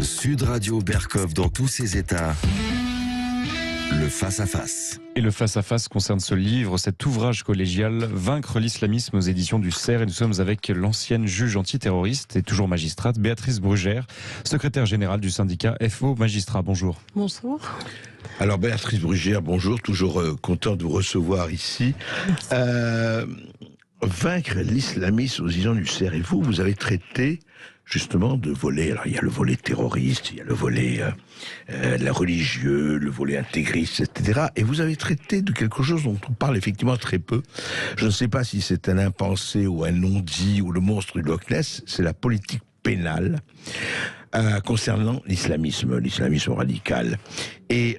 Sud Radio Berkov dans tous ses états. Le face-à-face. Et le face-à-face concerne ce livre, cet ouvrage collégial, Vaincre l'islamisme aux éditions du CERF. Et nous sommes avec l'ancienne juge antiterroriste et toujours magistrate, Béatrice Brugère, secrétaire générale du syndicat FO Magistrats. Bonjour. Bonjour. Alors Béatrice Brugère, bonjour, toujours content de vous recevoir ici. Vaincre l'islamisme aux éditions du CERF. Et vous avez traité justement de volets. Alors il y a le volet terroriste, il y a le volet la religieux, le volet intégriste, etc. Et vous avez traité de quelque chose dont on parle effectivement très peu. Je ne sais pas si c'est un impensé ou un non-dit ou le monstre du Loch Ness, c'est la politique pénale concernant l'islamisme radical. Et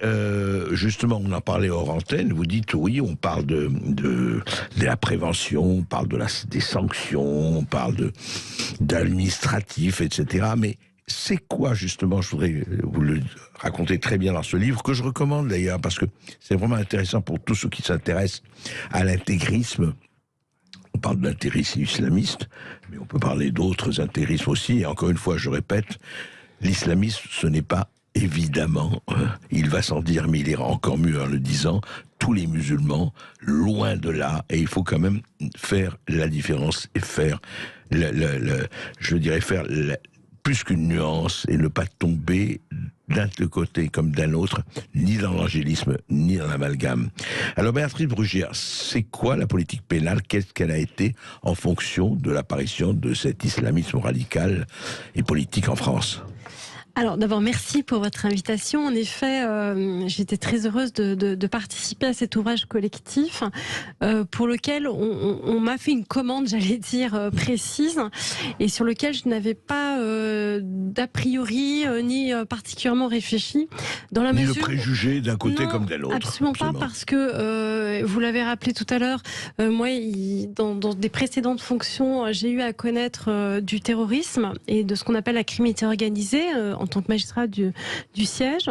justement, on en parlait hors antenne, vous dites oui, on parle de la prévention, on parle des sanctions, on parle d'administratif, etc. Mais c'est quoi justement, je voudrais vous le raconter très bien dans ce livre, que je recommande d'ailleurs, parce que c'est vraiment intéressant pour tous ceux qui s'intéressent à l'intégrisme. On parle d'intégrisme islamiste, mais on peut parler d'autres intégrismes aussi. Et encore une fois, je répète, l'islamisme, ce n'est pas évidemment, il va sans dire, mais il ira encore mieux en le disant, tous les musulmans, loin de là. Et il faut quand même faire la différence et faire, plus qu'une nuance et ne pas tomber d'un côté comme d'un autre, ni dans l'angélisme, ni dans l'amalgame. Alors Béatrice Brugère, c'est quoi la politique pénale? Qu'est-ce qu'elle a été en fonction de l'apparition de cet islamisme radical et politique en France? Alors d'abord, merci pour votre invitation. En effet, j'étais très heureuse de participer à cet ouvrage collectif pour lequel on m'a fait une commande, j'allais dire, précise, et sur lequel je n'avais pas d'a priori ni particulièrement réfléchi. Dans la mesure le préjugé d'un côté comme de l'autre. Absolument pas, parce que, vous l'avez rappelé tout à l'heure, moi, dans des précédentes fonctions, j'ai eu à connaître du terrorisme et de ce qu'on appelle la criminalité organisée, en tant que magistrat du siège.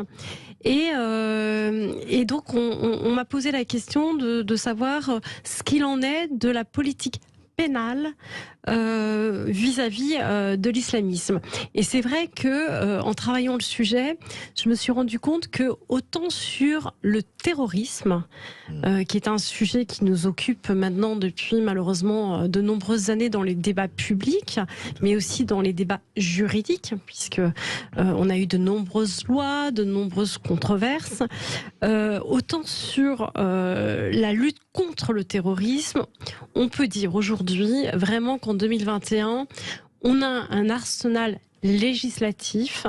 Et donc, on m'a posé la question de savoir ce qu'il en est de la politique pénale vis-à-vis de l'islamisme. Et c'est vrai que en travaillant le sujet, je me suis rendu compte que autant sur le terrorisme, qui est un sujet qui nous occupe maintenant depuis malheureusement de nombreuses années dans les débats publics, mais aussi dans les débats juridiques, puisque on a eu de nombreuses lois, de nombreuses controverses, autant sur la lutte contre le terrorisme, on peut dire aujourd'hui vraiment qu'en 2021, on a un arsenal législatif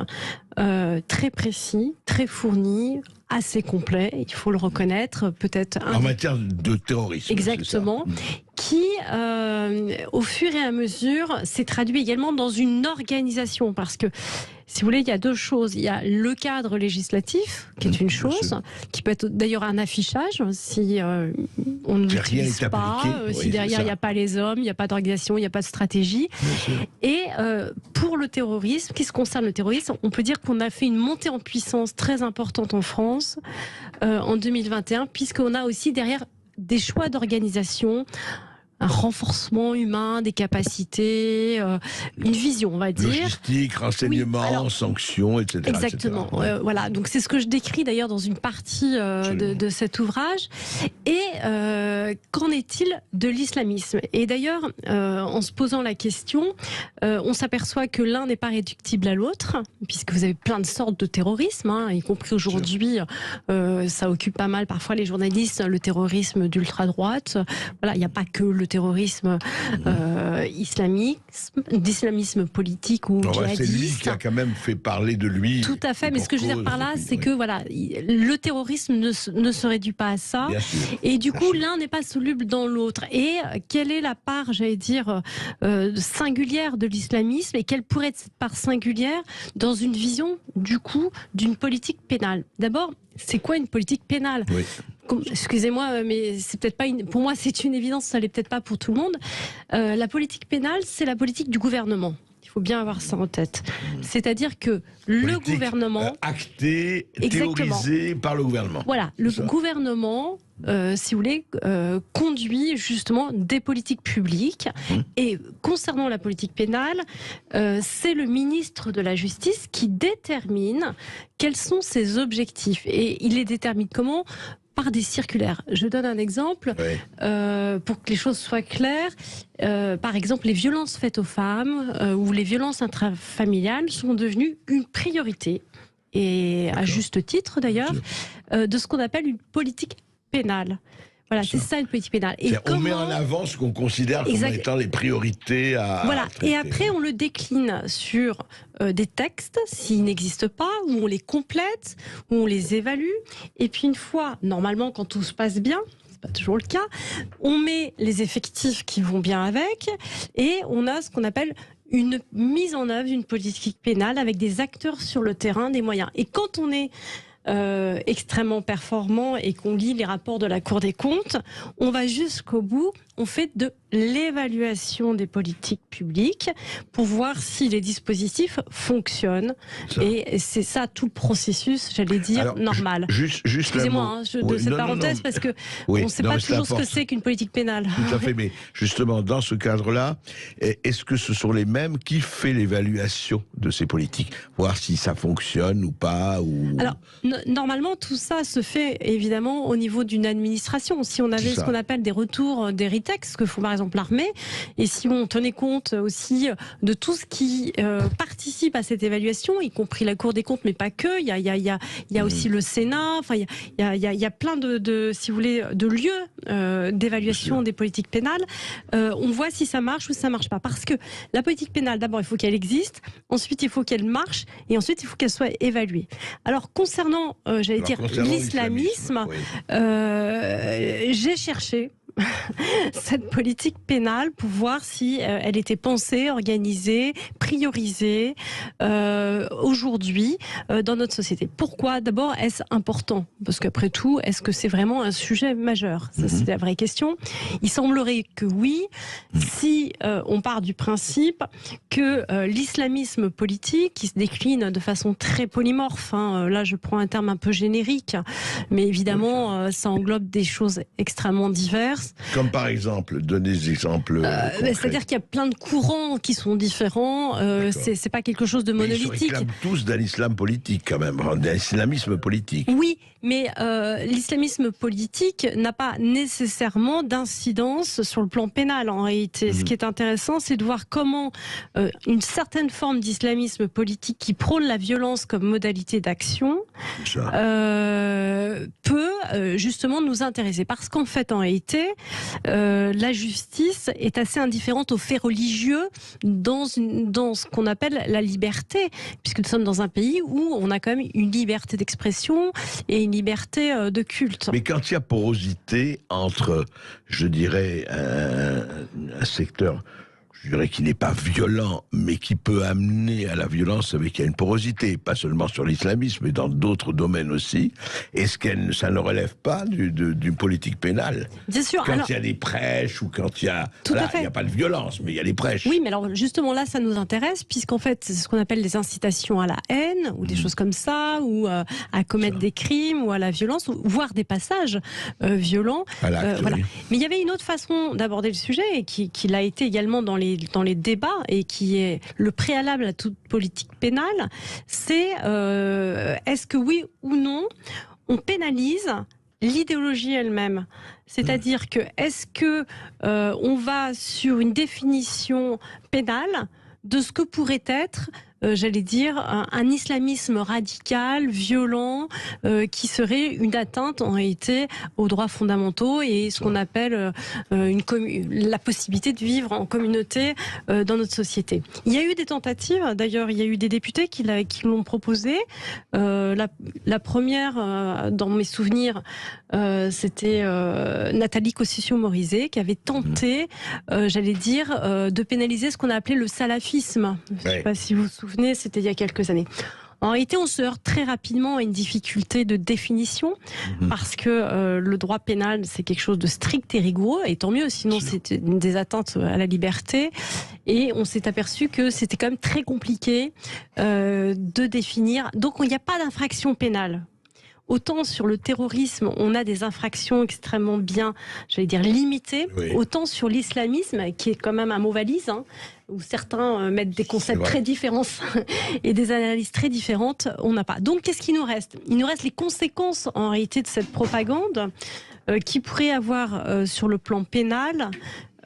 très précis, très fourni, assez complet, il faut le reconnaître, peut-être... En matière de terrorisme. Exactement. Qui, au fur et à mesure, s'est traduit également dans une organisation. Parce que, si vous voulez, il y a deux choses. Il y a le cadre législatif, qui est une chose, qui peut être d'ailleurs un affichage, si on ne l'utilise pas, si derrière il n'y a pas les hommes, il n'y a pas d'organisation, il n'y a pas de stratégie. Et pour le terrorisme, qui se concerne le terrorisme, on peut dire qu'on a fait une montée en puissance très importante en France en 2021, puisqu'on a aussi derrière des choix d'organisation, un renforcement humain, des capacités, une vision, on va dire. Logistique, renseignement, sanctions, etc. Exactement. Etc. Voilà. Donc c'est ce que je décris d'ailleurs dans une partie de cet ouvrage. Et qu'en est-il de l'islamisme? Et d'ailleurs, en se posant la question, on s'aperçoit que l'un n'est pas réductible à l'autre, puisque vous avez plein de sortes de terrorisme, y compris aujourd'hui, ça occupe pas mal parfois les journalistes, le terrorisme d'ultra-droite. Voilà, il n'y a pas que le terrorisme d'islamisme politique ou djihadiste. C'est lui qui a quand même fait parler de lui. Tout à fait, mais ce que je veux dire par là, c'est que voilà, le terrorisme ne se réduit pas à ça. Et du coup, l'un n'est pas soluble dans l'autre. Et quelle est la part, j'allais dire, singulière de l'islamisme, et quelle pourrait être cette part singulière dans une vision, du coup, d'une politique pénale? D'abord, c'est quoi une politique pénale? Excusez-moi, mais c'est peut-être pas pour moi c'est une évidence, ça l'est peut-être pas pour tout le monde. La politique pénale, c'est la politique du gouvernement. Il faut bien avoir ça en tête. C'est-à-dire que le gouvernement... acté, Exactement. théorisé par le gouvernement. Voilà, le gouvernement, si vous voulez, conduit justement des politiques publiques. Et concernant la politique pénale, c'est le ministre de la Justice qui détermine quels sont ses objectifs. Et il les détermine comment ? Par des circulaires. Je donne un exemple pour que les choses soient claires. Par exemple, les violences faites aux femmes ou les violences intrafamiliales sont devenues une priorité, et à juste titre d'ailleurs, de ce qu'on appelle une politique pénale. Voilà, c'est ça une politique pénale. Et on met en avant ce qu'on considère comme étant les priorités à traiter. Et après, on le décline sur des textes, s'ils n'existent pas, où on les complète, où on les évalue. Et puis une fois, normalement, quand tout se passe bien, c'est pas toujours le cas, on met les effectifs qui vont bien avec, et on a ce qu'on appelle une mise en œuvre d'une politique pénale avec des acteurs sur le terrain, des moyens. Et quand on est extrêmement performant et qu'on lit les rapports de la Cour des comptes, on va jusqu'au bout, on fait de l'évaluation des politiques publiques pour voir si les dispositifs fonctionnent. Et c'est ça tout le processus, j'allais dire, normal. Juste excusez-moi de cette parenthèse, parce que on ne sait pas toujours ce que c'est qu'une politique pénale. Tout à fait, mais justement, dans ce cadre-là, est-ce que ce sont les mêmes qui font l'évaluation de ces politiques, voir si ça fonctionne ou pas Alors, normalement, tout ça se fait évidemment au niveau d'une administration. Si on avait ce qu'on appelle des retours d'héritage, ce que font par exemple l'armée, et si on tenait compte aussi de tout ce qui participe à cette évaluation, y compris la Cour des comptes, mais pas que, il y a aussi le Sénat, enfin il y a plein de si vous voulez, de lieux d'évaluation des politiques pénales, on voit si ça marche ou ça marche pas. Parce que la politique pénale, d'abord il faut qu'elle existe, ensuite il faut qu'elle marche, et ensuite il faut qu'elle soit évaluée. Alors concernant, l'islamisme, j'ai cherché cette politique pénale pour voir si elle était pensée, organisée, priorisée aujourd'hui dans notre société. Pourquoi ? D'abord, est-ce important ? Parce qu'après tout, est-ce que c'est vraiment un sujet majeur ? Ça, c'est la vraie question. Il semblerait que oui, si on part du principe que l'islamisme politique, qui se décline de façon très polymorphe, là je prends un terme un peu générique, mais évidemment ça englobe des choses extrêmement diverses. Comme par exemple, donnez des exemples. C'est-à-dire qu'il y a plein de courants qui sont différents. C'est pas quelque chose de monolithique. Ils se réclament tous d'un islam politique, quand même, d'un islamisme politique. Oui, mais l'islamisme politique n'a pas nécessairement d'incidence sur le plan pénal en réalité. Ce qui est intéressant, c'est de voir comment une certaine forme d'islamisme politique qui prône la violence comme modalité d'action peut justement nous intéresser. Parce qu'en fait, en réalité, la justice est assez indifférente aux faits religieux dans ce qu'on appelle la liberté, puisque nous sommes dans un pays où on a quand même une liberté d'expression et une liberté de culte. Mais quand il y a porosité entre, je dirais, un secteur, je dirais, qui n'est pas violent, mais qui peut amener à la violence avec qu'il y a une porosité, pas seulement sur l'islamisme, mais dans d'autres domaines aussi, est-ce que ça ne relève pas d'une politique pénale ? Bien sûr. Quand il y a des prêches ou quand il y a... Voilà, il n'y a pas de violence, mais il y a les prêches. Oui, mais alors justement là, ça nous intéresse, puisqu'en fait, c'est ce qu'on appelle les incitations à la haine, ou des choses comme ça, ou à commettre des crimes, ou à la violence, ou voire des passages violents. Voilà. Mais il y avait une autre façon d'aborder le sujet, et qui l'a été également dans les débats, et qui est le préalable à toute politique pénale, c'est est-ce que oui ou non on pénalise l'idéologie elle-même. C'est-à-dire que est-ce que on va sur une définition pénale de ce que pourrait être, j'allais dire, un islamisme radical, violent, qui serait une atteinte en réalité aux droits fondamentaux et ce qu'on appelle la possibilité de vivre en communauté dans notre société. Il y a eu des tentatives, d'ailleurs il y a eu des députés qui l'ont proposé. La première, dans mes souvenirs, c'était Nathalie Kosciusko-Morizet qui avait tenté, j'allais dire, de pénaliser ce qu'on a appelé le salafisme. Je ne sais pas si vous vous souvenez, c'était il y a quelques années. En réalité, on se heurte très rapidement à une difficulté de définition, parce que le droit pénal, c'est quelque chose de strict et rigoureux, et tant mieux, sinon c'est des atteintes à la liberté. Et on s'est aperçu que c'était quand même très compliqué de définir. Donc il n'y a pas d'infraction pénale. Autant sur le terrorisme, on a des infractions extrêmement bien, j'allais dire, limitées, autant sur l'islamisme, qui est quand même un mot valise, où certains mettent des concepts très différents et des analyses très différentes, on n'a pas. Donc qu'est-ce qu'il nous reste ? Il nous reste les conséquences en réalité de cette propagande qui pourrait avoir sur le plan pénal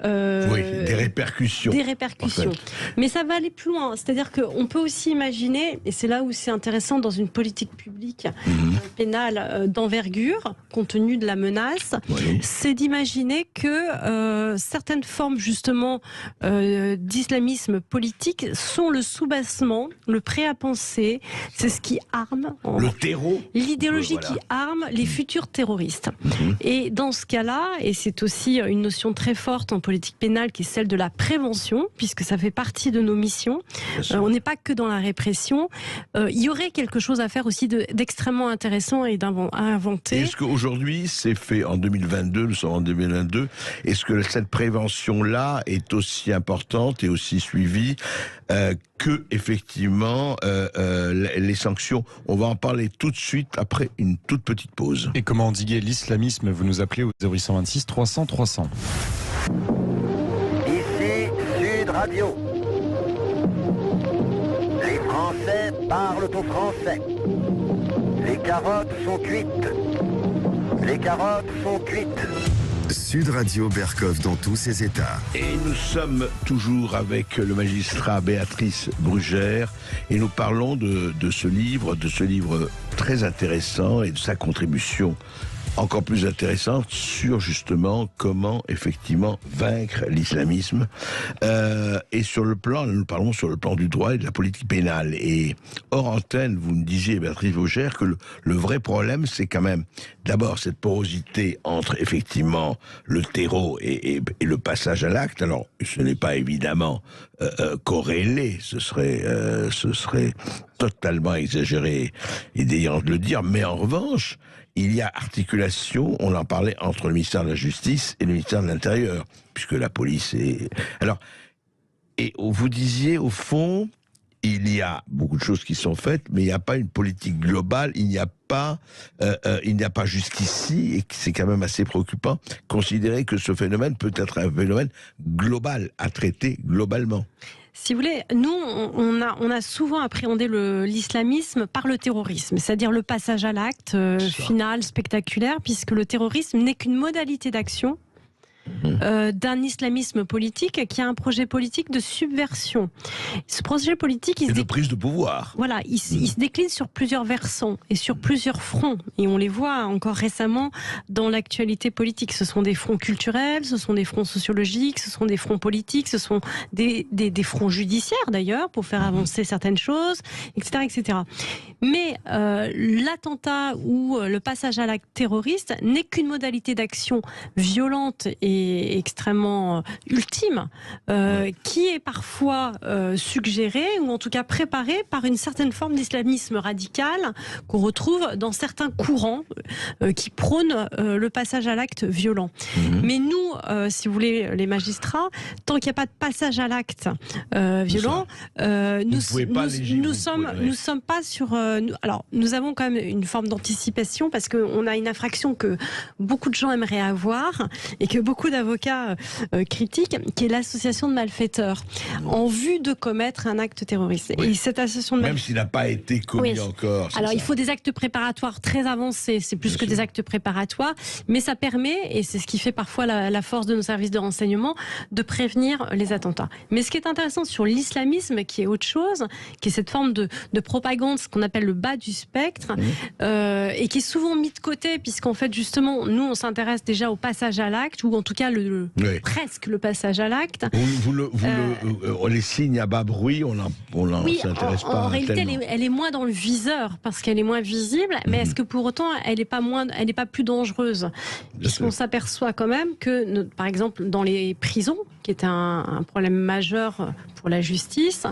des répercussions. Des répercussions. En fait. Mais ça va aller plus loin. C'est-à-dire qu'on peut aussi imaginer, et c'est là où c'est intéressant dans une politique publique pénale d'envergure, compte tenu de la menace, c'est d'imaginer que certaines formes justement d'islamisme politique sont le soubassement, le prêt à penser, c'est ce qui arme le terreau, l'idéologie qui arme les futurs terroristes. Et dans ce cas-là, et c'est aussi une notion très forte en politique pénale qui est celle de la prévention, puisque ça fait partie de nos missions. On n'est pas que dans la répression. Il y aurait quelque chose à faire aussi d'extrêmement intéressant et à inventer. Est-ce qu'aujourd'hui, c'est fait en 2022, nous sommes en 2022, est-ce que cette prévention-là est aussi importante et aussi suivie que, effectivement, les sanctions? On va en parler tout de suite après une toute petite pause. Et comment endiguer l'islamisme? Vous nous appelez au 0826 300 300. Ici Sud Radio. Les Français parlent au français. Les carottes sont cuites. Les carottes sont cuites. Sud Radio Berkov dans tous ses états. Et nous sommes toujours avec le magistrat Béatrice Brugère et nous parlons de ce livre très intéressant et de sa contribution encore plus intéressante sur justement comment effectivement vaincre l'islamisme et sur le plan, nous parlons sur le plan du droit et de la politique pénale. Et hors antenne, vous me disiez, Béatrice Brugère, que le vrai problème, c'est quand même d'abord cette porosité entre effectivement le terreau et le passage à l'acte. Alors, ce n'est pas évidemment corrélé, ce serait totalement exagéré et déliant de le dire, mais en revanche, il y a articulation, on en parlait, entre le ministère de la Justice et le ministère de l'Intérieur, puisque la police est... Alors, et vous disiez, au fond, il y a beaucoup de choses qui sont faites, mais il n'y a pas une politique globale, il n'y a pas jusqu'ici, et c'est quand même assez préoccupant, considérer que ce phénomène peut être un phénomène global, à traiter globalement. Si vous voulez, nous, on a souvent appréhendé l'islamisme par le terrorisme, c'est-à-dire le passage à l'acte final, spectaculaire, puisque le terrorisme n'est qu'une modalité d'action d'un islamisme politique qui a un projet politique de subversion. Ce projet politique, de prise de pouvoir. Voilà, il se décline sur plusieurs versants et sur plusieurs fronts. Et on les voit encore récemment dans l'actualité politique. Ce sont des fronts culturels, ce sont des fronts sociologiques, ce sont des fronts politiques, ce sont des fronts judiciaires d'ailleurs pour faire avancer certaines choses, etc., etc. Mais l'attentat ou le passage à l'acte terroriste n'est qu'une modalité d'action violente et extrêmement ultime, qui est parfois suggérée ou en tout cas préparée par une certaine forme d'islamisme radical qu'on retrouve dans certains courants qui prônent le passage à l'acte violent. Mais nous, si vous voulez, les magistrats, tant qu'il n'y a pas de passage à l'acte violent, nous sommes pas sur... alors, nous avons quand même une forme d'anticipation parce qu'on a une infraction que beaucoup de gens aimeraient avoir et que beaucoup d'avocats critiquent, qui est l'association de malfaiteurs en vue de commettre un acte terroriste. Oui. Et cette association de même s'il n'a pas été commis encore. Alors, il faut des actes préparatoires très avancés, c'est plus que des actes préparatoires, mais ça permet, et c'est ce qui fait parfois la force de nos services de renseignement, de prévenir les attentats. Mais ce qui est intéressant sur l'islamisme, qui est autre chose, qui est cette forme de propagande, ce qu'on appelle le bas du spectre, et qui est souvent mis de côté, puisqu'en fait, justement, nous, on s'intéresse déjà au passage à l'acte, ou en tout cas presque le passage à l'acte. Les signes à bas bruit, on n'en s'intéresse pas. En réalité, elle est moins dans le viseur parce qu'elle est moins visible, mais est-ce que pour autant elle n'est pas plus dangereuse? Puisqu'on s'aperçoit quand même que, par exemple, dans les prisons, qui était un problème majeur pour la justice.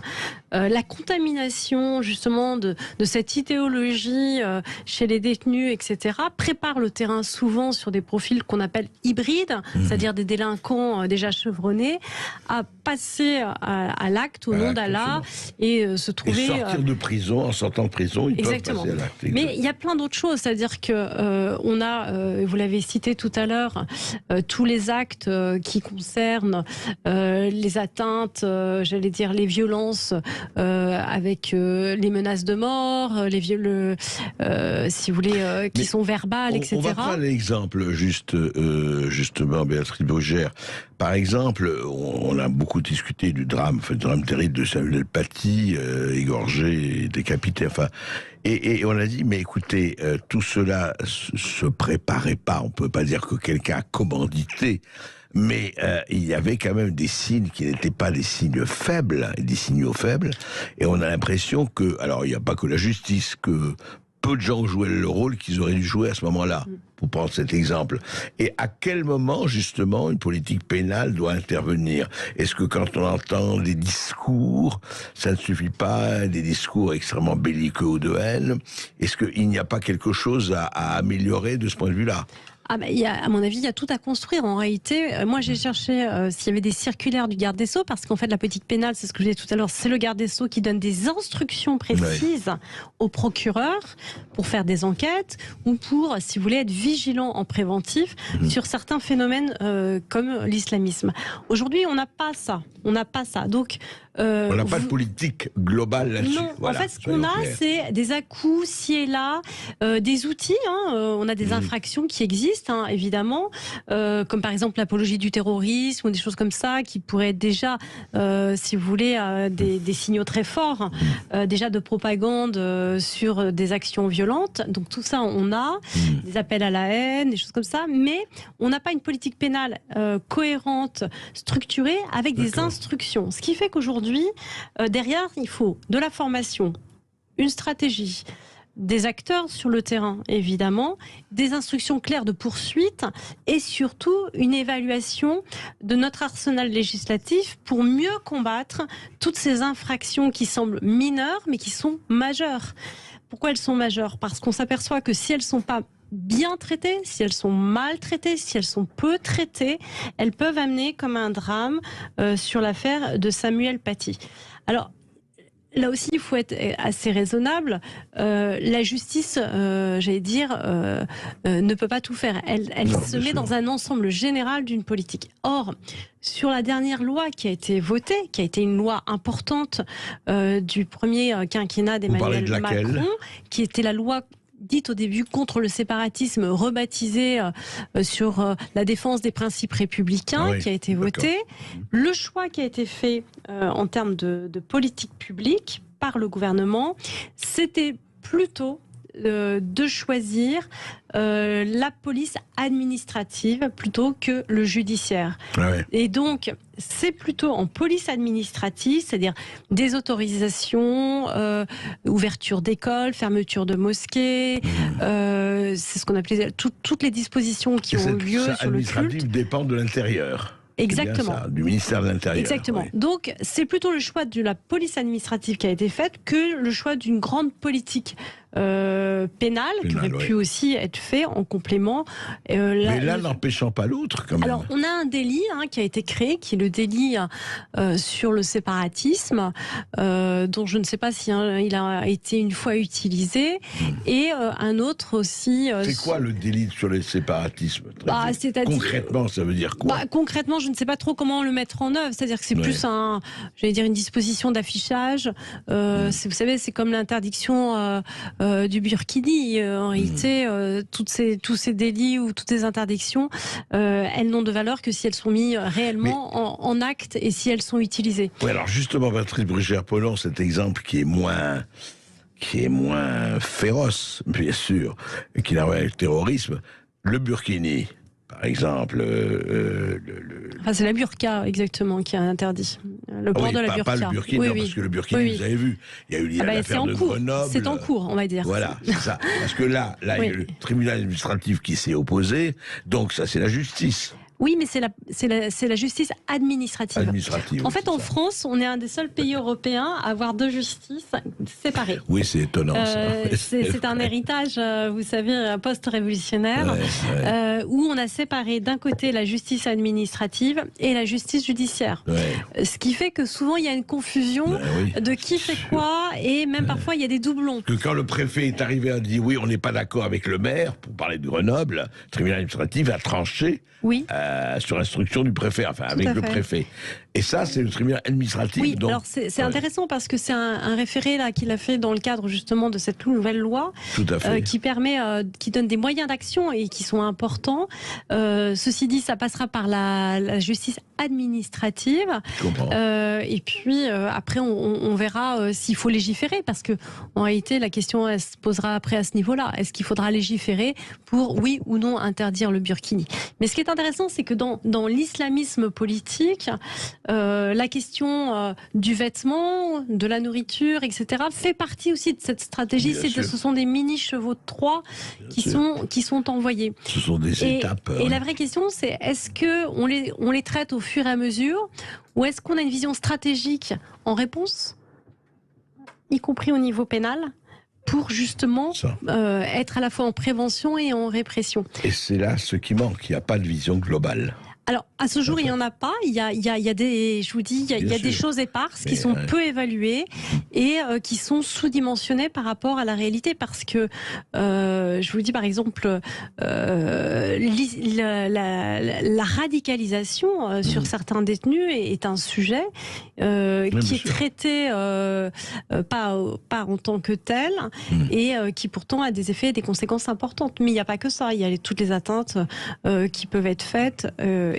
La contamination justement de cette idéologie chez les détenus, etc., prépare le terrain souvent sur des profils qu'on appelle hybrides, c'est-à-dire des délinquants déjà chevronnés, à passer à l'acte au nom d'Allah et se trouver... Et sortir de prison, en sortant de prison, ils peuvent passer à l'acte. Mais il y a plein d'autres choses, c'est-à-dire que on a, vous l'avez cité tout à l'heure, tous les actes qui concernent les atteintes, j'allais dire les violences avec les menaces de mort, les viols, si vous voulez, qui sont verbales, etc. On va prendre l'exemple justement, Béatrice Brugère. Par exemple, on a beaucoup discuté du drame terrible de Samuel Paty, égorgé, décapité, et on a dit, mais écoutez, tout cela se préparait pas, on peut pas dire que quelqu'un a commandité, mais il y avait quand même des signes qui n'étaient pas des signes faibles, des signaux faibles, et on a l'impression que, alors il n'y a pas que la justice, que peu de gens jouaient le rôle qu'ils auraient dû jouer à ce moment-là, pour prendre cet exemple. Et à quel moment, justement, une politique pénale doit intervenir? Est-ce que quand on entend des discours, ça ne suffit pas, des discours extrêmement belliqueux ou de haine? Est-ce qu'il n'y a pas quelque chose à améliorer de ce point de vue-là? Ah bah, à mon avis, il y a tout à construire. En réalité, moi, j'ai cherché s'il y avait des circulaires du garde des Sceaux, parce qu'en fait, la politique pénale, c'est ce que je disais tout à l'heure, c'est le garde des Sceaux qui donne des instructions précises aux procureurs pour faire des enquêtes ou pour, si vous voulez, être vigilant en préventif sur certains phénomènes comme l'islamisme. Aujourd'hui, on n'a pas ça. On n'a pas ça. Donc, on n'a pas de politique globale là-dessus. Non, voilà, en fait, ce qu'on a, c'est des à-coups, ci et là, des outils. On a des infractions qui existent, évidemment, comme par exemple l'apologie du terrorisme ou des choses comme ça, qui pourraient être déjà, si vous voulez, des signaux très forts, déjà de propagande sur des actions violentes. Donc tout ça, on a des appels à la haine, des choses comme ça, mais on n'a pas une politique pénale cohérente, structurée, avec des instructions. Ce qui fait qu'aujourd'hui, derrière, il faut de la formation, une stratégie, des acteurs sur le terrain, évidemment, des instructions claires de poursuite et surtout une évaluation de notre arsenal législatif pour mieux combattre toutes ces infractions qui semblent mineures mais qui sont majeures. Pourquoi elles sont majeures? Parce qu'on s'aperçoit que si elles ne sont pas bien traitées, si elles sont mal traitées, si elles sont peu traitées, elles peuvent amener comme un drame sur l'affaire de Samuel Paty. Alors, là aussi, il faut être assez raisonnable. La justice, j'allais dire, ne peut pas tout faire. Elle se met dans un ensemble général d'une politique. Or, sur la dernière loi qui a été votée, qui a été une loi importante du premier quinquennat d'Emmanuel Macron, qui était la loi dite au début contre le séparatisme, rebaptisée sur la défense des principes républicains, qui a été votée. Le choix qui a été fait en termes de politique publique par le gouvernement, c'était plutôt de choisir la police administrative plutôt que le judiciaire. Et donc, c'est plutôt en police administrative, c'est-à-dire des autorisations, ouverture d'écoles, fermeture de mosquées, c'est ce qu'on appelait toutes les dispositions qui ont eu lieu sur le culte. Administrative dépend de l'intérieur. Exactement. Ça, du ministère de l'Intérieur. Exactement. Donc, c'est plutôt le choix de la police administrative qui a été fait que le choix d'une grande politique pénale qui aurait pu aussi être fait en complément. Mais là, n'empêchant pas l'autre, quand même. Alors, on a un délit qui a été créé, qui est le délit sur le séparatisme, dont je ne sais pas si il a été une fois utilisé, et un autre aussi... c'est quoi le délit sur le séparatisme? Concrètement, ça veut dire quoi? Concrètement, je ne sais pas trop comment le mettre en œuvre. C'est-à-dire que c'est plus une disposition d'affichage. Vous savez, c'est comme l'interdiction du burkini. En réalité, tous ces délits ou toutes ces interdictions, elles n'ont de valeur que si elles sont mises réellement en acte et si elles sont utilisées. Oui, alors justement, Patrice Brugère, prenons cet exemple qui est moins féroce, bien sûr, qui n'a rien avec le terrorisme. Le burkini, par exemple. C'est la burqa, exactement, qui est interdit. Le port de la burqa. Pas le burkini, parce que le burkini, vous avez vu, il y a eu l'affaire de Grenoble. C'est en cours, on va dire. Voilà, c'est ça. Parce que là, il y a le tribunal administratif qui s'est opposé, donc ça, c'est la justice. Oui, mais c'est la justice administrative. Administrative. En fait, en France, on est un des seuls pays européens à avoir deux justices séparées. Oui, c'est étonnant. Ça. C'est un héritage, vous savez, post-révolutionnaire, où on a séparé d'un côté la justice administrative et la justice judiciaire. Ouais. Ce qui fait que souvent, il y a une confusion de qui fait quoi, et même parfois, il y a des doublons. Que quand le préfet est arrivé à dire oui, on n'est pas d'accord avec le maire, pour parler de Grenoble, le tribunal administratif a tranché sur instruction du préfet, enfin avec le préfet. Et ça, c'est le tribunal administratif. Oui, donc, alors c'est intéressant parce que c'est un référé là qu'il a fait dans le cadre justement de cette nouvelle loi qui permet, qui donne des moyens d'action et qui sont importants. Ceci dit, ça passera par la justice administrative. Et puis après, on verra s'il faut légiférer, parce que en réalité, la question elle se posera après à ce niveau-là. Est-ce qu'il faudra légiférer pour oui ou non interdire le burkini? Mais ce qui est intéressant, c'est que dans l'islamisme politique, la question du vêtement, de la nourriture, etc., fait partie aussi de cette stratégie. Ce sont des mini-chevaux de Troie qui sont envoyés. Ce sont des étapes. Et la vraie question, c'est est-ce qu'on les traite au fur et à mesure, ou est-ce qu'on a une vision stratégique en réponse, y compris au niveau pénal, pour justement être à la fois en prévention et en répression. Et c'est là ce qui manque, il n'y a pas de vision globale. Alors, à ce jour, il n'y en a pas. Il y a des, je vous dis, il y a des choses éparses qui sont peu évaluées et qui sont sous-dimensionnées par rapport à la réalité. Parce que, je vous dis par exemple, la radicalisation sur certains détenus est un sujet qui est traité pas en tant que tel et qui pourtant a des effets et des conséquences importantes. Mais il n'y a pas que ça. Il y a toutes les atteintes qui peuvent être faites.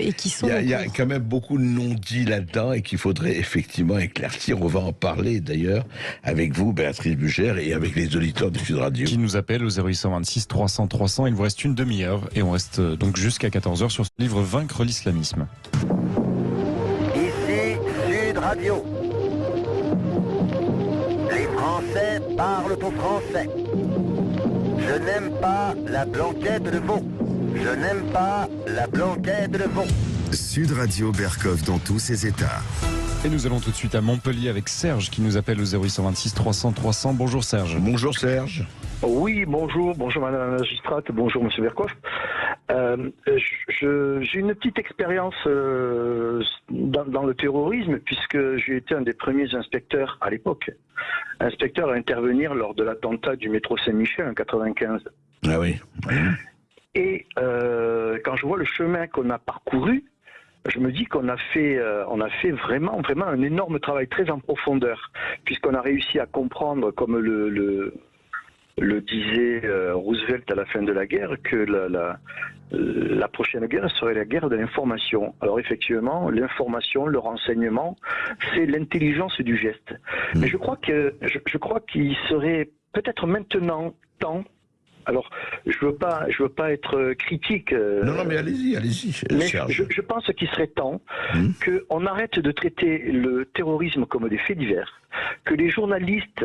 Et qui sont il y a quand même beaucoup de non-dits là-dedans et qu'il faudrait effectivement éclaircir. On va en parler d'ailleurs avec vous, Béatrice Brugère, et avec les auditeurs de Sud Radio. Qui nous appellent au 0826 300 300. Il vous reste une demi-heure et on reste donc jusqu'à 14h sur ce livre Vaincre l'islamisme. Ici Sud Radio. Les Français parlent au français. Je n'aime pas la blanquette de veau. Je n'aime pas la blanquette de veau. Sud Radio Berkov dans tous ses états. Et nous allons tout de suite à Montpellier avec Serge qui nous appelle au 0826 300 300. Bonjour Serge. Bonjour Serge. Oui, bonjour madame la magistrate, bonjour monsieur Berkov. J'ai une petite expérience dans le terrorisme, puisque j'ai été un des premiers inspecteurs à l'époque. Inspecteur à intervenir lors de l'attentat du métro Saint-Michel en 95. Ah oui. Et quand je vois le chemin qu'on a parcouru, je me dis qu'on a fait vraiment un énorme travail très en profondeur, puisqu'on a réussi à comprendre, comme le disait Roosevelt à la fin de la guerre, que la prochaine guerre serait la guerre de l'information. Alors effectivement, l'information, le renseignement, c'est l'intelligence du geste. Mais je crois qu'il serait peut-être maintenant temps. Alors, je veux pas être critique. Non, mais allez-y. Mais je pense qu'il serait temps qu'on arrête de traiter le terrorisme comme des faits divers, que les journalistes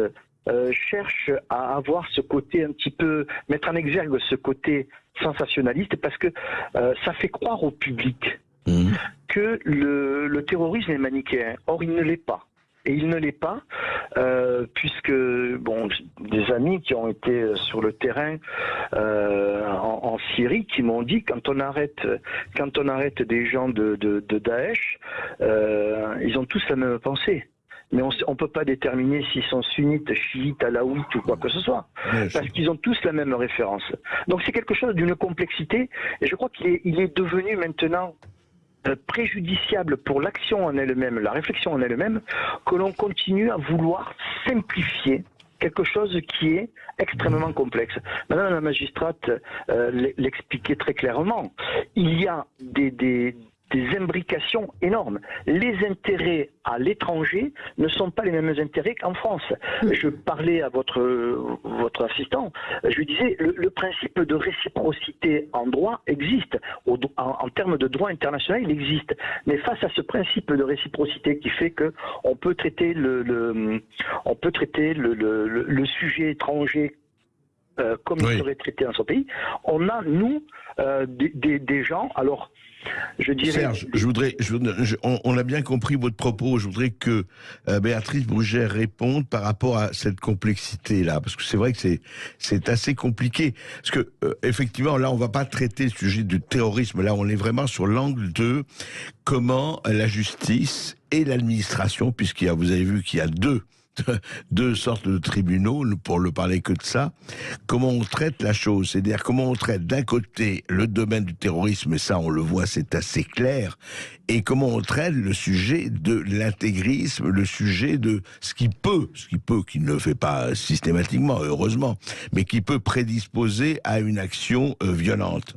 cherchent à avoir ce côté un petit peu, mettre en exergue ce côté sensationnaliste, parce que ça fait croire au public que le terrorisme est manichéen. Or, il ne l'est pas. Et il ne l'est pas, puisque des amis qui ont été sur le terrain en Syrie, qui m'ont dit quand on arrête des gens de Daesh, ils ont tous la même pensée. Mais on ne peut pas déterminer s'ils sont sunnites, chiites, alaouites ou quoi que ce soit, parce qu'ils ont tous la même référence. Donc c'est quelque chose d'une complexité, et je crois qu'il est devenu maintenant préjudiciable pour l'action en elle-même, la réflexion en elle-même, que l'on continue à vouloir simplifier quelque chose qui est extrêmement complexe. Madame la magistrate l'expliquait très clairement. Il y a des imbrications énormes. Les intérêts à l'étranger ne sont pas les mêmes intérêts qu'en France. Je parlais à votre assistant, je lui disais, le principe de réciprocité en droit existe. En termes de droit international, il existe. Mais face à ce principe de réciprocité qui fait que on peut traiter le sujet étranger comme il serait traité dans son pays. On a, nous, des gens, alors, je dirais... Serge, on a bien compris votre propos. Je voudrais que Béatrice Brugère réponde par rapport à cette complexité-là, parce que c'est vrai que c'est assez compliqué. Parce que, effectivement, là, on va pas traiter le sujet du terrorisme. Là, on est vraiment sur l'angle de comment la justice et l'administration, vous avez vu qu'il y a deux sortes de tribunaux, pour ne parler que de ça, comment on traite la chose, c'est-à-dire comment on traite d'un côté le domaine du terrorisme, et ça on le voit, c'est assez clair, et comment on traite le sujet de l'intégrisme, le sujet de ce qui ne le fait pas systématiquement, heureusement, mais qui peut prédisposer à une action violente.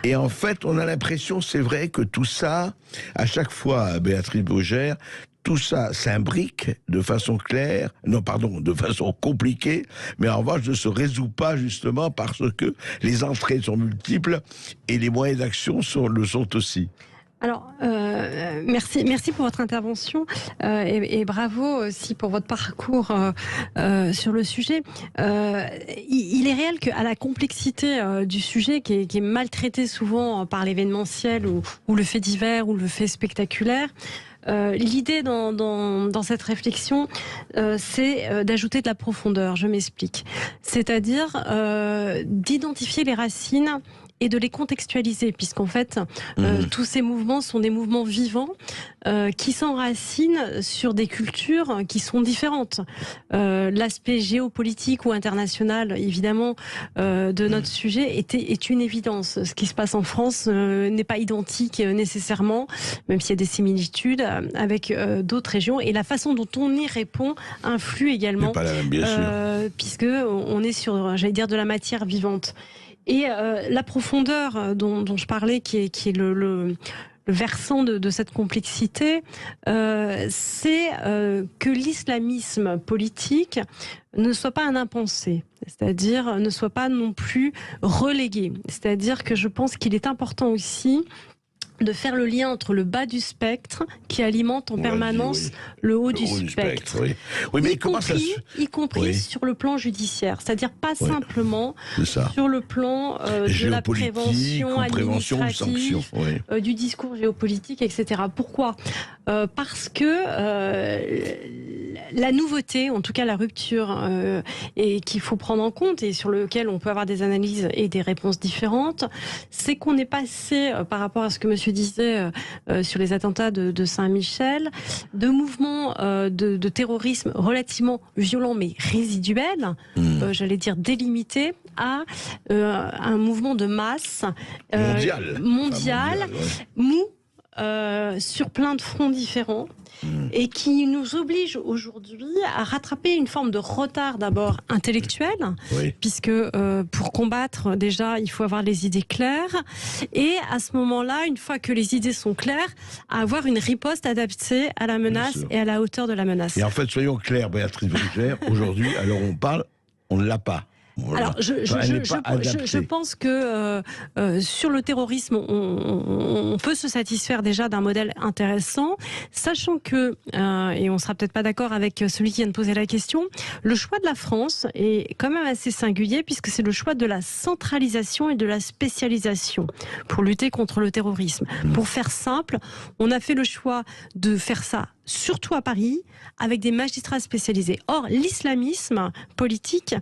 Et en fait, on a l'impression, c'est vrai, que tout ça, à chaque fois, Béatrice Brugère, tout ça s'imbrique de façon de façon compliquée, mais en revanche ne se résout pas justement parce que les entrées sont multiples et les moyens d'action le sont aussi. Alors, merci pour votre intervention et bravo aussi pour votre parcours sur le sujet. Il est réel qu'à la complexité du sujet, qui est maltraité souvent par l'événementiel ou le fait divers ou le fait spectaculaire, l'idée dans cette réflexion, c'est d'ajouter de la profondeur. Je m'explique. C'est-à-dire d'identifier les racines et de les contextualiser, puisqu'en fait, tous ces mouvements sont des mouvements vivants qui s'enracinent sur des cultures qui sont différentes. L'aspect géopolitique ou international, évidemment, de notre sujet est une évidence. Ce qui se passe en France n'est pas identique nécessairement, même s'il y a des similitudes avec d'autres régions. Et la façon dont on y répond influe également, pas la même, bien sûr. puisque on est sur, j'allais dire, de la matière vivante. Et la profondeur dont je parlais, qui est le versant de cette complexité, c'est que l'islamisme politique ne soit pas un impensé, c'est-à-dire ne soit pas non plus relégué. C'est-à-dire que je pense qu'il est important aussi de faire le lien entre le bas du spectre qui alimente en permanence le haut du spectre. Oui, mais y compris sur le plan judiciaire, c'est-à-dire pas simplement sur le plan de la prévention administrative, du discours géopolitique, etc. Pourquoi ? Parce que la nouveauté, en tout cas la rupture, et qu'il faut prendre en compte et sur lequel on peut avoir des analyses et des réponses différentes, c'est qu'on est passé, par rapport à ce que monsieur disait sur les attentats de Saint-Michel, de mouvements de terrorisme relativement violents mais résiduels, j'allais dire délimités, à un mouvement de masse mondial mou, sur plein de fronts différents, et qui nous oblige aujourd'hui à rattraper une forme de retard d'abord intellectuel, puisque pour combattre déjà il faut avoir les idées claires, et à ce moment-là, une fois que les idées sont claires, à avoir une riposte adaptée à la menace et à la hauteur de la menace. Et en fait, soyons clairs, Béatrice Brugère, aujourd'hui, alors on parle, on ne l'a pas. Voilà. Alors, je pense que sur le terrorisme, on peut se satisfaire déjà d'un modèle intéressant, sachant que, et on sera peut-être pas d'accord avec celui qui vient de poser la question, le choix de la France est quand même assez singulier, puisque c'est le choix de la centralisation et de la spécialisation pour lutter contre le terrorisme. Pour faire simple, on a fait le choix de faire ça surtout à Paris, avec des magistrats spécialisés. Or, l'islamisme politique,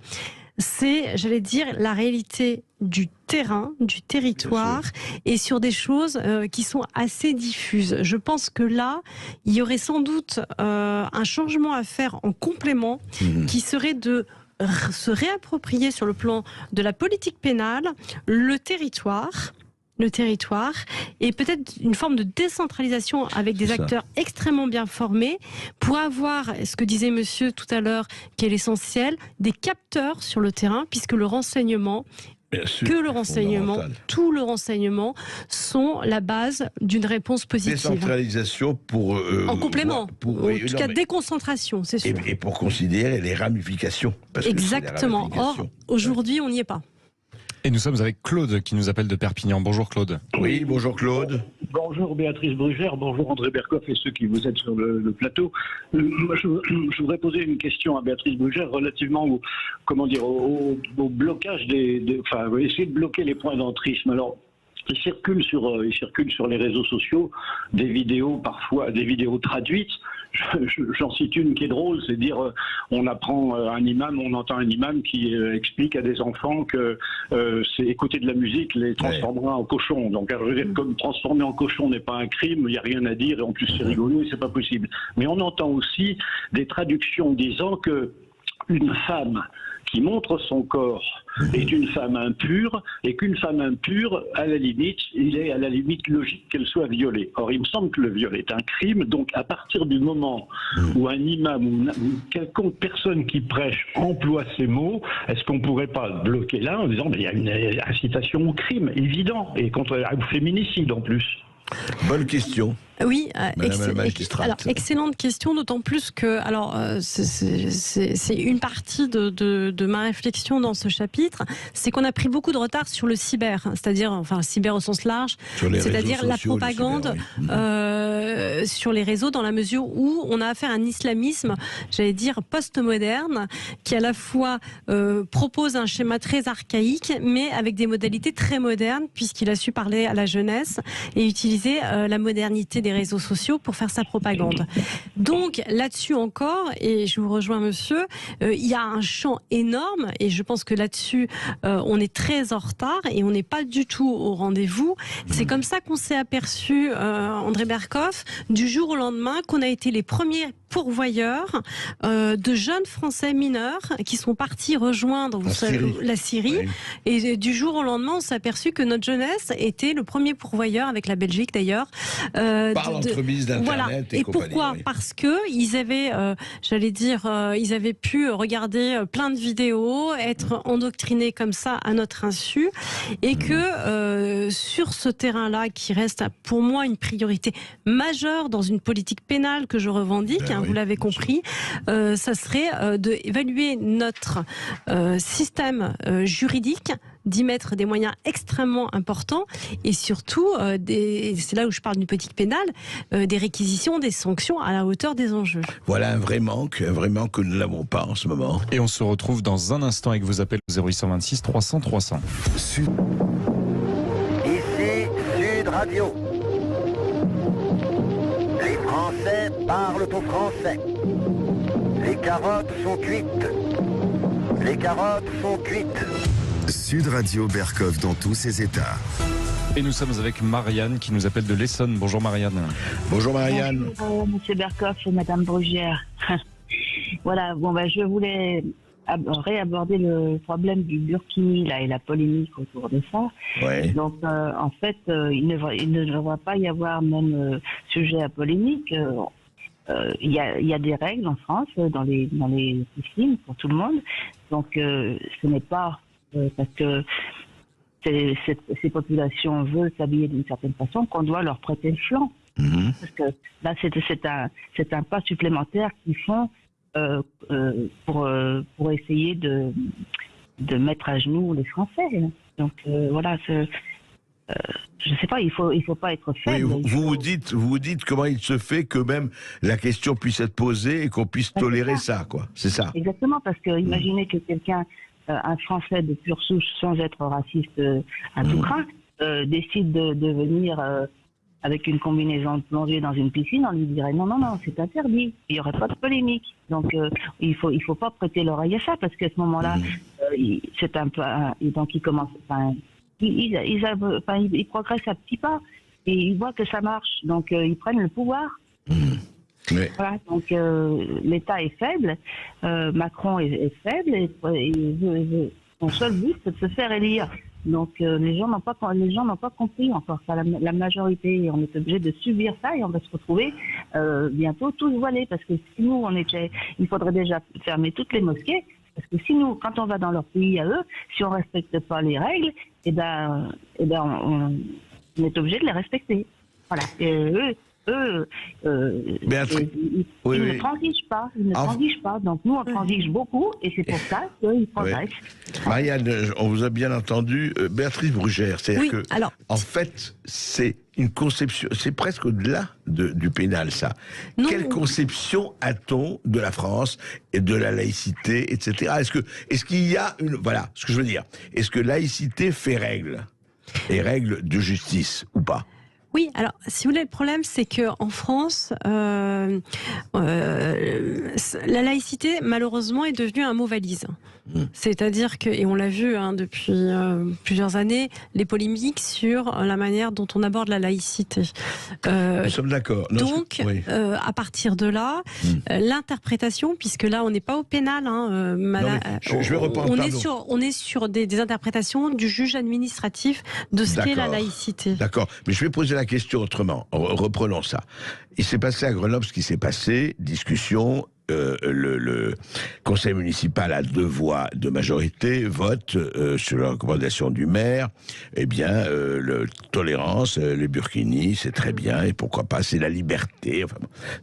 c'est, j'allais dire, la réalité du terrain, du territoire, et sur des choses qui sont assez diffuses. Je pense que là, il y aurait sans doute un changement à faire en complément, qui serait de se réapproprier sur le plan de la politique pénale le territoire, et peut-être une forme de décentralisation avec des acteurs extrêmement bien formés pour avoir, ce que disait monsieur tout à l'heure, qui est l'essentiel, des capteurs sur le terrain, puisque le renseignement, tout le renseignement sont la base d'une réponse positive. Décentralisation pour... en complément, en tout cas déconcentration, c'est sûr. Et pour considérer les ramifications. Exactement. Or, aujourd'hui, on n'y est pas. Et nous sommes avec Claude qui nous appelle de Perpignan. Bonjour Claude. Oui, bonjour Claude. Bonjour Béatrice Brugère, bonjour André Berkoff et ceux qui vous êtes sur le plateau. Moi, je voudrais poser une question à Béatrice Brugère relativement au blocage essayer de bloquer les points d'entrisme. Alors, il circule sur les réseaux sociaux des vidéos, parfois des vidéos traduites. J'en cite une qui est drôle, c'est dire on entend un imam qui explique à des enfants que c'est écouter de la musique les transformera en cochons. Donc, je veux dire, comme transformer en cochon n'est pas un crime, il n'y a rien à dire et en plus c'est rigolo et c'est pas possible. Mais on entend aussi des traductions disant que une femme qui montre son corps est une femme impure, et qu'une femme impure, il est à la limite logique qu'elle soit violée. Or, il me semble que le viol est un crime, donc à partir du moment où un imam ou quelconque personne qui prêche emploie ces mots, est-ce qu'on ne pourrait pas bloquer là en disant il y a une incitation au crime, évident, et au féminicide en plus? Bonne question. Oui, Madame la magistrate. Alors, excellente question, d'autant plus que, c'est une partie de ma réflexion dans ce chapitre, c'est qu'on a pris beaucoup de retard sur le cyber, c'est-à-dire, cyber au sens large, c'est-à-dire la propagande sur les réseaux, dans la mesure où on a affaire à un islamisme, j'allais dire, post-moderne, qui à la fois propose un schéma très archaïque, mais avec des modalités très modernes, puisqu'il a su parler à la jeunesse et utiliser la modernité des réseaux sociaux pour faire sa propagande. Donc là-dessus encore, et je vous rejoins monsieur, il y a un champ énorme et je pense que là-dessus on est très en retard et on n'est pas du tout au rendez-vous. C'est comme ça qu'on s'est aperçu, André Berkoff, du jour au lendemain qu'on a été les premiers pourvoyeurs de jeunes Français mineurs qui sont partis rejoindre la Syrie. Oui. Et du jour au lendemain, on s'est aperçu que notre jeunesse était le premier pourvoyeur, avec la Belgique d'ailleurs. Par l'entremise d'Internet voilà. Et compagnie, pourquoi ? oui. Parce que ils avaient, ils avaient pu regarder plein de vidéos, être endoctrinés comme ça à notre insu, et que sur ce terrain-là, qui reste pour moi une priorité majeure dans une politique pénale que je revendique, vous l'avez compris, ça serait d'évaluer notre système juridique, d'y mettre des moyens extrêmement importants et surtout, c'est là où je parle d'une politique pénale, des réquisitions, des sanctions à la hauteur des enjeux. Voilà un vrai manque que nous n'avons pas en ce moment. Et on se retrouve dans un instant avec vos appels au 0826 300 300. Ici Sud Radio. Les Français parlent au français. Les carottes sont cuites. Les carottes sont cuites. Sud Radio Berkoff dans tous ses états. Et nous sommes avec Marianne qui nous appelle de l'Essonne. Bonjour Marianne. Bonjour Marianne. Bonjour Monsieur Berkoff et Madame Brugère. Voilà, je voulais réaborder le problème du burkini là, et la polémique autour de ça. Ouais. Donc en fait, il ne devrait pas y avoir même sujet à polémique. Il y a des règles en France dans les piscines pour tout le monde. Donc ce n'est pas parce que ces populations veulent s'habiller d'une certaine façon qu'on doit leur prêter le flanc. Mmh. Parce que là, c'est un pas supplémentaire qu'ils font pour essayer de mettre à genoux les Français. Donc voilà, je ne sais pas, il faut pas être faible. Oui, vous vous dites comment il se fait que même la question puisse être posée et qu'on puisse tolérer ça, quoi. C'est ça. Exactement, parce que imaginez que quelqu'un, un Français de pure souche, sans être raciste à tout craint, décide de venir avec une combinaison de plongée dans une piscine, on lui dirait non, c'est interdit. Il n'y aurait pas de polémique. Donc il faut pas prêter l'oreille à ça, parce qu'à ce moment-là, c'est un peu, donc il commence. Ils progressent à petits pas et ils voient que ça marche, donc ils prennent le pouvoir. Mais... Voilà, donc l'État est faible, Macron est faible et son seul but c'est de se faire élire. Donc les gens n'ont pas compris encore ça, la majorité, et on est obligé de subir ça et on va se retrouver bientôt tous voilés, parce que si nous il faudrait déjà fermer toutes les mosquées. Parce que si nous, quand on va dans leur pays à eux, si on respecte pas les règles, on est obligé de les respecter. Voilà. Et eux, eux, Béatrice, ils oui, ne oui. transigent pas. Ils ne transigent pas. Donc nous, on transige beaucoup, et c'est pour ça qu'ils progressent. Marianne, on vous a bien entendu. Béatrice Brugère, c'est-à-dire Oui, que, alors- en fait, c'est une conception, c'est presque au-delà du pénal, ça. Non. Quelle conception a-t-on de la France et de la laïcité, etc. Est-ce qu'il y a une, voilà, ce que je veux dire, est-ce que laïcité fait règle et règle de justice ou pas? Oui, alors, si vous voulez, le problème, c'est qu'en France, la laïcité, malheureusement, est devenue un mot valise. C'est-à-dire que, et on l'a vu depuis plusieurs années, les polémiques sur la manière dont on aborde la laïcité. Nous sommes d'accord. Non, Donc, oui. à partir de là, l'interprétation, puisque là, on n'est pas au pénal, je vais reprendre, on est sur des interprétations du juge administratif de ce qu'est la laïcité. D'accord, mais je vais poser la question autrement. Reprenons ça. Il s'est passé à Grenoble ce qui s'est passé, discussion. Le conseil municipal à 2 voix de majorité vote sur la recommandation du maire. Eh bien, tolérance, les burkinis, c'est très bien, et pourquoi pas, c'est la liberté. Enfin,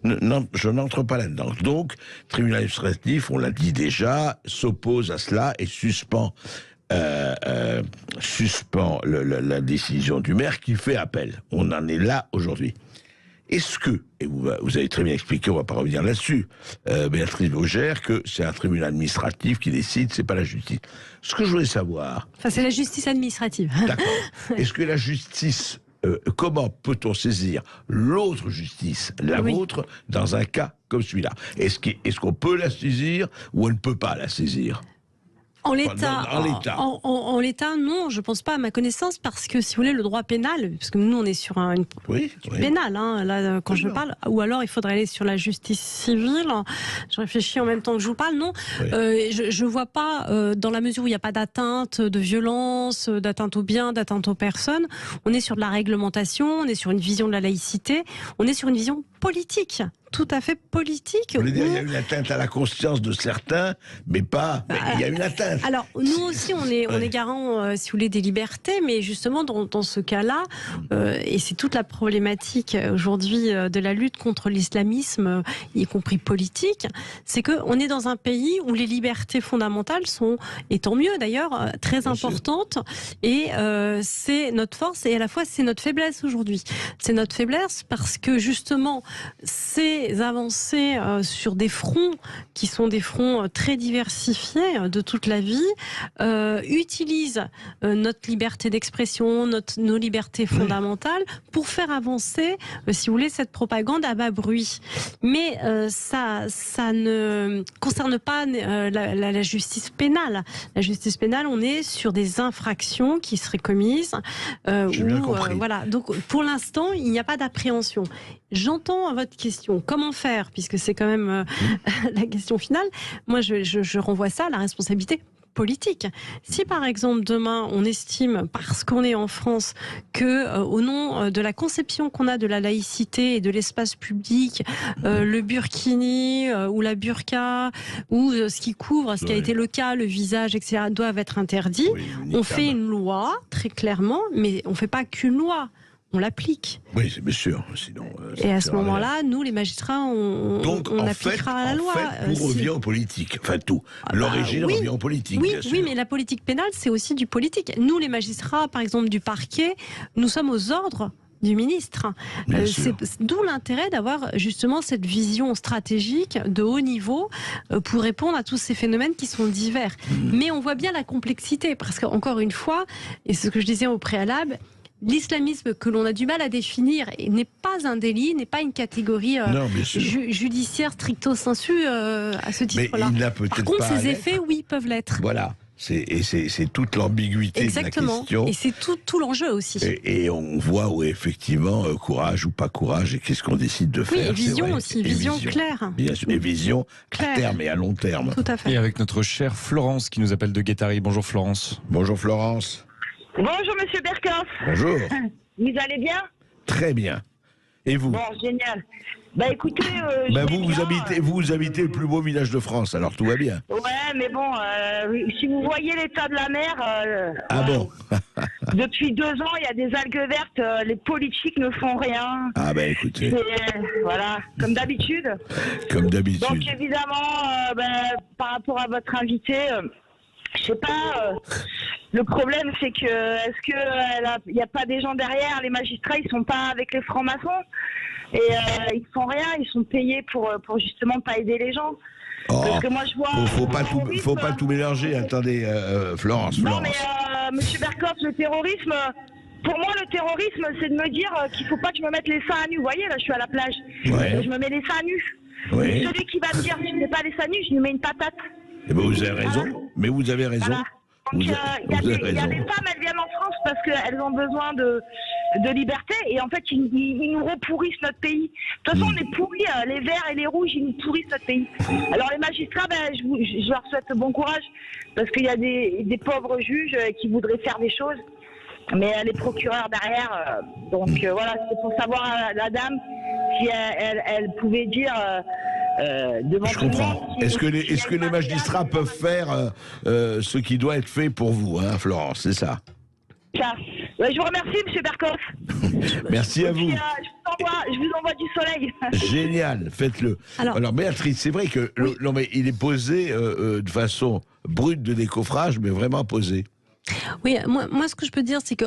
non, je n'entre pas là-dedans. Donc, tribunal administratif, on l'a dit déjà, s'oppose à cela et suspend la décision du maire qui fait appel. On en est là aujourd'hui. Est-ce que, et vous avez très bien expliqué, on va pas revenir là-dessus, Béatrice Brugère, que c'est un tribunal administratif qui décide, c'est pas la justice. Ce que je voulais savoir... Enfin, c'est la justice administrative. D'accord. Est-ce que la justice, comment peut-on saisir l'autre justice, la vôtre, dans un cas comme celui-là? Est-ce qu'on peut la saisir ou on ne peut pas la saisir? En l'état, non, je pense pas à ma connaissance, parce que si vous voulez, le droit pénal, parce que nous on est sur une pénal, là quand je parle, ou alors il faudrait aller sur la justice civile. Je réfléchis en même temps que je vous parle, non. Je vois pas, dans la mesure où il n'y a pas d'atteinte, de violence, d'atteinte aux biens, d'atteinte aux personnes, on est sur de la réglementation, on est sur une vision de la laïcité, on est sur une vision politique. Tout à fait politique. Vous voulez dire, il y a une atteinte à la conscience de certains, mais pas. Mais il y a une atteinte. Alors, nous aussi, on est garant, si vous voulez, des libertés, mais justement, dans ce cas-là, et c'est toute la problématique aujourd'hui de la lutte contre l'islamisme, y compris politique, c'est qu'on est dans un pays où les libertés fondamentales sont, et tant mieux d'ailleurs, très importantes, et c'est notre force, et à la fois, c'est notre faiblesse aujourd'hui. C'est notre faiblesse parce que, justement, ces avancées sur des fronts qui sont des fronts très diversifiés de toute la vie utilisent notre liberté d'expression, nos libertés fondamentales pour faire avancer, si vous voulez, cette propagande à bas bruit. Mais ça ne concerne pas la justice pénale. La justice pénale, on est sur des infractions qui seraient commises. Voilà. Donc, pour l'instant, il n'y a pas d'appréhension. J'entends votre question. Comment faire, puisque c'est quand même la question finale. Moi, je renvoie ça à la responsabilité politique. Si par exemple demain on estime, parce qu'on est en France, que au nom de la conception qu'on a de la laïcité et de l'espace public, le burkini ou la burqa ou ce qui couvre, ce qui a été le cas, le visage, etc., doivent être interdits, on fait une loi très clairement, mais on fait pas qu'une loi. On l'applique. Oui, c'est bien sûr. Sinon, et à ce moment-là, nous, les magistrats, on appliquera la loi. Tout revient aux politiques. Enfin, tout. L'origine revient aux politiques, bien sûr. Oui, mais la politique pénale, c'est aussi du politique. Nous, les magistrats, par exemple, du parquet, nous sommes aux ordres du ministre. C'est d'où l'intérêt d'avoir justement cette vision stratégique de haut niveau pour répondre à tous ces phénomènes qui sont divers. Mais on voit bien la complexité, parce qu'encore une fois, et c'est ce que je disais au préalable, l'islamisme que l'on a du mal à définir n'est pas un délit, n'est pas une catégorie judiciaire stricto sensu à ce titre-là. Par contre, ces effets, peuvent l'être. Voilà. C'est toute l'ambiguïté de la question. Et c'est tout l'enjeu aussi. Et on voit où effectivement, courage ou pas courage, et qu'est-ce qu'on décide de faire. Oui, et vision aussi, vision claire. Bien sûr, et vision à terme et à long terme. Tout à fait. Et avec notre chère Florence qui nous appelle de Guétari. Bonjour Florence. Bonjour Florence. Bonjour Monsieur Berkoff. Bonjour. Vous allez bien? Très bien. Et vous? Bon, génial. Bah écoutez, vous habitez le plus beau village de France, alors tout va bien. Ouais, mais bon, si vous voyez l'état de la mer... bon. Depuis 2 ans, il y a des algues vertes, les politiques ne font rien. Ah ben écoutez. Voilà, comme d'habitude. Comme d'habitude. Donc évidemment, par rapport à votre invité, je sais pas, le problème c'est que, est-ce qu'il n'y a pas des gens derrière, les magistrats, ils sont pas avec les francs-maçons et ils font rien, ils sont payés pour justement pas aider les gens. Parce que moi je vois... Faut pas tout mélanger, attendez, Florence. Non mais, monsieur Bercoff, le terrorisme... Pour moi, le terrorisme, c'est de me dire qu'il faut pas que je me mette les seins à nu. Vous voyez, là, je suis à la plage. Ouais. Je me mets les seins à nu. Ouais. Celui qui va me dire que je ne mets pas les seins à nu, je lui mets une patate. Eh ben, vous avez raison. Voilà. Mais vous avez raison. Voilà. Donc, il y a des raison. femmes, elles viennent en France parce qu'elles ont besoin de liberté. Et en fait, ils nous repourrissent notre pays. De toute façon, on est pourris. Les verts et les rouges, ils nous pourrissent notre pays. Alors, les magistrats, je leur souhaite bon courage. Parce qu'il y a des pauvres juges qui voudraient faire des choses. Mais les procureurs derrière, donc voilà, c'est pour savoir à la dame si elle pouvait dire devant Je comprends. Est-ce que les magistrats peuvent faire ce qui doit être fait pour vous, hein, Florence, c'est ça? Ça. Je vous remercie, monsieur Bercoff. Merci à vous. Je vous envoie du soleil. Génial, faites-le. Alors Béatrice, c'est vrai que non, mais il est posé de façon brute de décoffrage, mais vraiment posé. Oui, moi ce que je peux dire, c'est que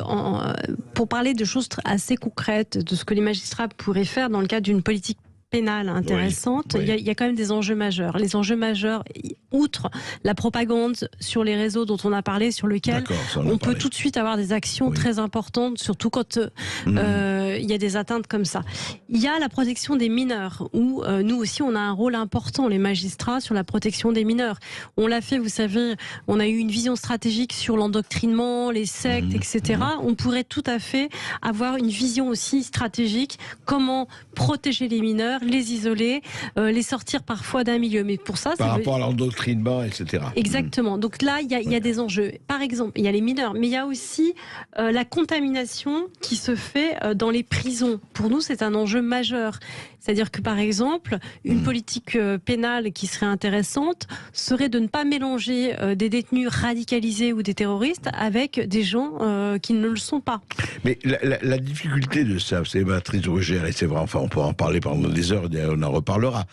pour parler de choses assez concrètes, de ce que les magistrats pourraient faire dans le cadre d'une politique pénale intéressante, il y a quand même des enjeux majeurs. Les enjeux majeurs, outre la propagande sur les réseaux dont on a parlé, sur lequel on peut tout de suite avoir des actions très importantes, surtout quand il y a des atteintes comme ça. Il y a la protection des mineurs, où nous aussi on a un rôle important, les magistrats, sur la protection des mineurs. On l'a fait, vous savez, on a eu une vision stratégique sur l'endoctrinement, les sectes, etc. On pourrait tout à fait avoir une vision aussi stratégique, comment protéger les mineurs, les isoler, les sortir parfois d'un milieu. Mais pour ça, par rapport à l'endoctrinement, etc. Exactement. Donc là, il y a des enjeux. Par exemple, il y a les mineurs, mais il y a aussi la contamination qui se fait dans les prisons. Pour nous, c'est un enjeu majeur. C'est-à-dire que, par exemple, une politique pénale qui serait intéressante serait de ne pas mélanger des détenus radicalisés ou des terroristes avec des gens qui ne le sont pas. Mais la difficulté de ça, c'est Béatrice Brugère, et c'est vrai, enfin, on pourra en parler pendant des heures, on en reparlera.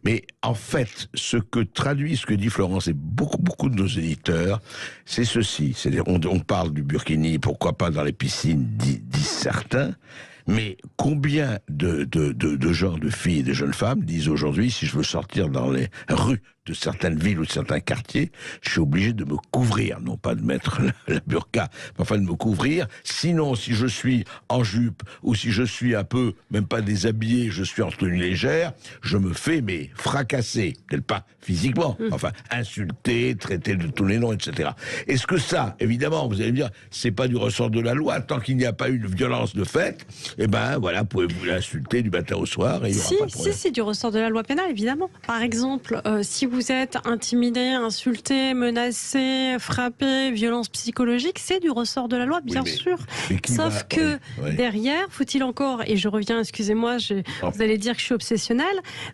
Mais en fait, ce que dit Florence et beaucoup de nos éditeurs, c'est ceci. C'est-à-dire, on parle du burkini, pourquoi pas dans les piscines, disent certains. Mais combien de gens, de filles et de jeunes femmes disent aujourd'hui, si je veux sortir dans les rues de certaines villes ou de certains quartiers, je suis obligé de me couvrir, non pas de mettre la burqa, mais enfin de me couvrir. Sinon, si je suis en jupe ou si je suis un peu, même pas déshabillé, je suis en tenue légère, je me fais fracasser, peut-être pas physiquement, enfin insulter, traiter de tous les noms, etc. Est-ce que ça, évidemment, vous allez me dire, c'est pas du ressort de la loi, tant qu'il n'y a pas eu de violence de fait, eh ben voilà, pouvez-vous l'insulter du matin au soir et il y aura pas de problème. Si, c'est du ressort de la loi pénale, évidemment. Par exemple, si vous êtes intimidé, insulté, menacé, frappé, violence psychologique, c'est du ressort de la loi, bien sûr. Sauf que derrière, faut-il encore, et je reviens, excusez-moi, vous allez dire que je suis obsessionnelle,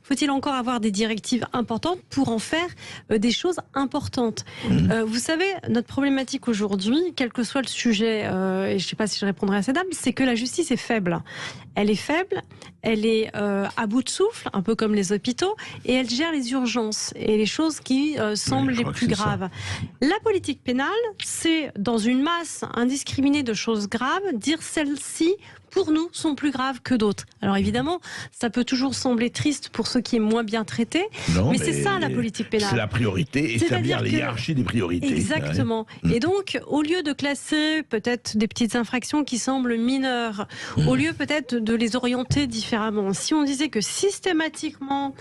faut-il encore avoir des directives importantes pour en faire des choses importantes. Vous savez, notre problématique aujourd'hui, quel que soit le sujet, et je ne sais pas si je répondrai à cette dame, c'est que la justice est faible. Elle est faible, elle est à bout de souffle, un peu comme les hôpitaux, et elle gère les urgences et les choses qui semblent les plus graves. La politique pénale, c'est dans une masse indiscriminée de choses graves, dire celles-ci, pour nous, sont plus graves que d'autres. Alors évidemment, ça peut toujours sembler triste pour ceux qui est moins bien traités, mais c'est ça la politique pénale. C'est la priorité, établir la hiérarchie des priorités. Exactement. Et donc, au lieu de classer peut-être des petites infractions qui semblent mineures, au lieu peut-être de les orienter différemment, si on disait que systématiquement,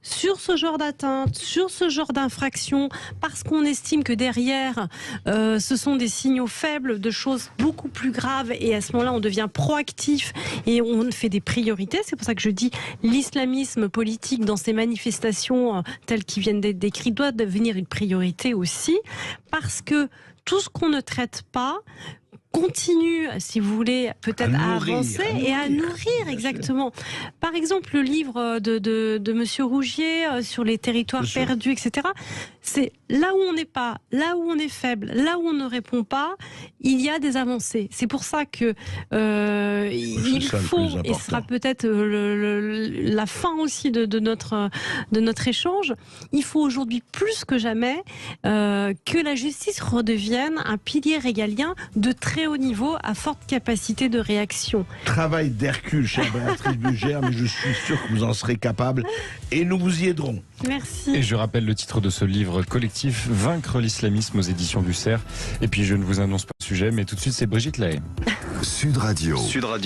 sur ce genre d'atteinte, sur ce genre d'infraction, parce qu'on estime que derrière, ce sont des signaux faibles de choses beaucoup plus graves, et à ce moment-là, on devient proactif et on fait des priorités. C'est pour ça que je dis l'islamisme politique dans ces manifestations telles qui viennent d'être décrites doit devenir une priorité aussi, parce que tout ce qu'on ne traite pas continue, si vous voulez, peut-être à avancer et à nourrir, exactement. Par exemple, le livre de Monsieur Rougier sur les territoires perdus, etc. c'est là où on n'est pas, là où on est faible, là où on ne répond pas, il y a des avancées. C'est pour ça que il faut, et ce sera peut-être la fin aussi de notre échange, il faut aujourd'hui plus que jamais que la justice redevienne un pilier régalien de très haut niveau à forte capacité de réaction. Travail d'Hercule, chère Béatrice Brugère, mais je suis sûr que vous en serez capable et nous vous y aiderons. Merci. Et je rappelle le titre de ce livre collectif, Vaincre l'islamisme aux éditions du CERF. Et puis je ne vous annonce pas le sujet, mais tout de suite c'est Brigitte Lahaye. Sud Radio.